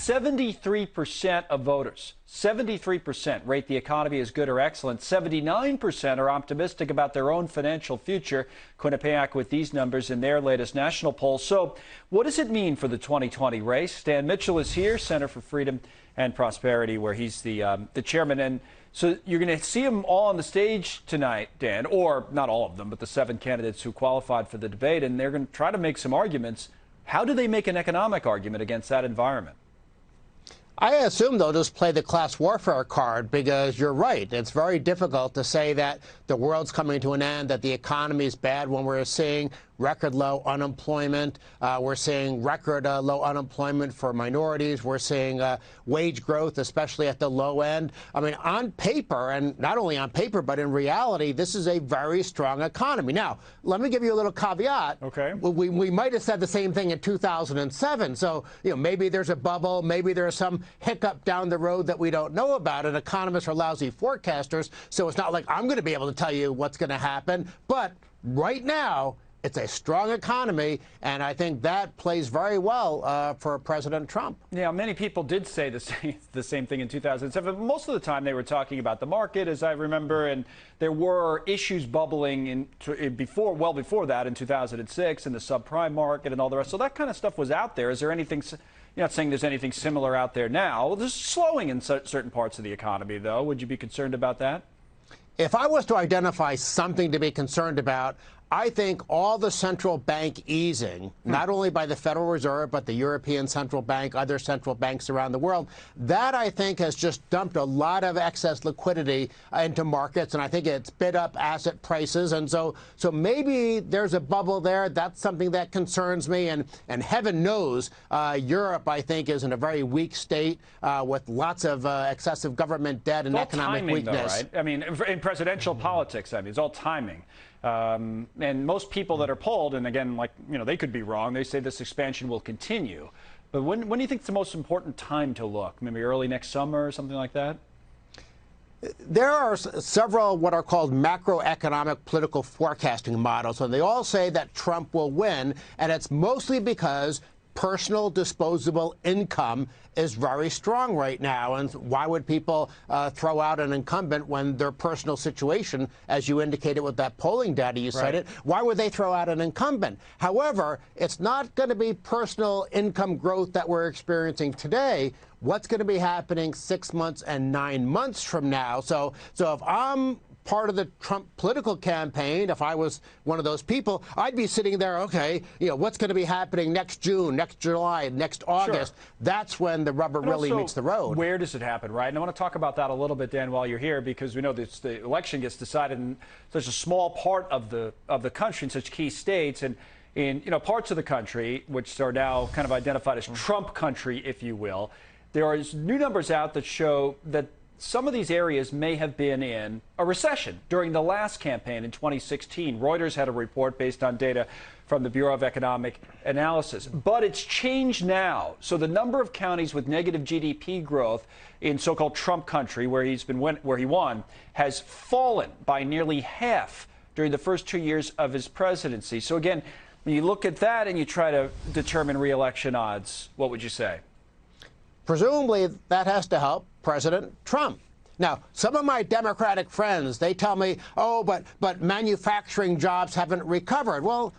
73% of voters, 73% rate the economy as good or excellent. 79% are optimistic about their own financial future. Quinnipiac with these numbers in their latest national poll. So what does it mean for the 2020 race? Dan Mitchell is here, Center for Freedom and Prosperity, where he's the chairman. And so you're going to see them all on the stage tonight, Dan, or not all of them, but the 7 candidates who qualified for the debate. And they're going to try to make some arguments. How do they make an economic argument against that environment? I assume they'll just play the class warfare card, because you're right. It's very difficult to say that the world's coming to an end, that the economy is bad when we're seeing record low unemployment. We're seeing record low unemployment for minorities. We're seeing wage growth, especially at the low end. I mean, on paper, and not only on paper, but in reality, this is a very strong economy. Now, let me give you a little caveat. Okay. We might have said the same thing in 2007. So, maybe there's a bubble. Maybe there's some hiccup down the road that we don't know about. And economists are lousy forecasters. So it's not like I'm going to be able to tell you what's going to happen. But right now, it's a strong economy, and I think that plays very well for President Trump. Yeah, many people did say the same thing in 2007. Most of the time they were talking about the market, as I remember, and there were issues bubbling well before that in 2006 in the subprime market and all the rest. So that kind of stuff was out there. Is there anything? You're not saying there's anything similar out there now. There's slowing in certain parts of the economy, though. Would you be concerned about that? If I was to identify something to be concerned about, I think all the central bank easing, not only by the Federal Reserve, but the European Central Bank, other central banks around the world, that I think has just dumped a lot of excess liquidity into markets, and I think it's bid up asset prices. And so maybe there's a bubble there. That's something that concerns me. And heaven knows Europe, I think, is in a very weak state with lots of excessive government debt and economic weakness. Though, right? I mean, in presidential politics, I mean, it's all timing. And most people that are polled, and again, they could be wrong. They say this expansion will continue. But when do you think it's the most important time to look? Maybe early next summer or something like that? There are several what are called macroeconomic political forecasting models, and they all say that Trump will win, and it's mostly because personal disposable income is very strong right now. And why would people throw out an incumbent when their personal situation, as you indicated with that polling data you cited, why would they throw out an incumbent? However, it's not going to be personal income growth that we're experiencing today. What's going to be happening 6 months and 9 months from now? So if I'm part of the Trump political campaign, if I was one of those people, I'd be sitting there, okay, what's going to be happening next June, next July, next August? Sure. That's when the rubber really meets the road. Where does it happen, right? And I want to talk about that a little bit, Dan, while you're here, because we know that the election gets decided in such a small part of the country, in such key states, and in parts of the country, which are now kind of identified as Trump country, if you will. There are new numbers out that show that some of these areas may have been in a recession during the last campaign in 2016. Reuters had a report based on data from the Bureau of Economic Analysis. But it's changed now. So the number of counties with negative GDP growth in so-called Trump country, where he won, has fallen by nearly half during the first 2 years of his presidency. So again, when you look at that and you try to determine re-election odds, what would you say? Presumably, that has to help President Trump. Now, some of my Democratic friends, they tell me, oh, but manufacturing jobs haven't recovered. Well,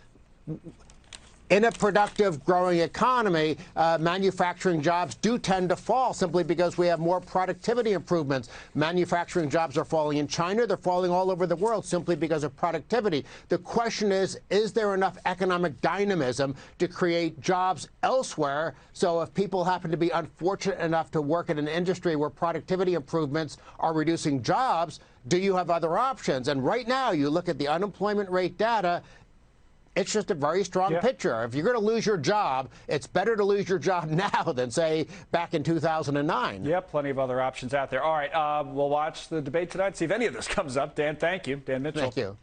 in a productive, growing economy, manufacturing jobs do tend to fall simply because we have more productivity improvements. Manufacturing jobs are falling in China. They're falling all over the world simply because of productivity. The question is there enough economic dynamism to create jobs elsewhere? So if people happen to be unfortunate enough to work in an industry where productivity improvements are reducing jobs, do you have other options? And right now, you look at the unemployment rate data, it's just a very strong picture. If you're going to lose your job, it's better to lose your job now than, say, back in 2009. Yeah, plenty of other options out there. All right, we'll watch the debate tonight, see if any of this comes up. Dan, thank you. Dan Mitchell. Thank you.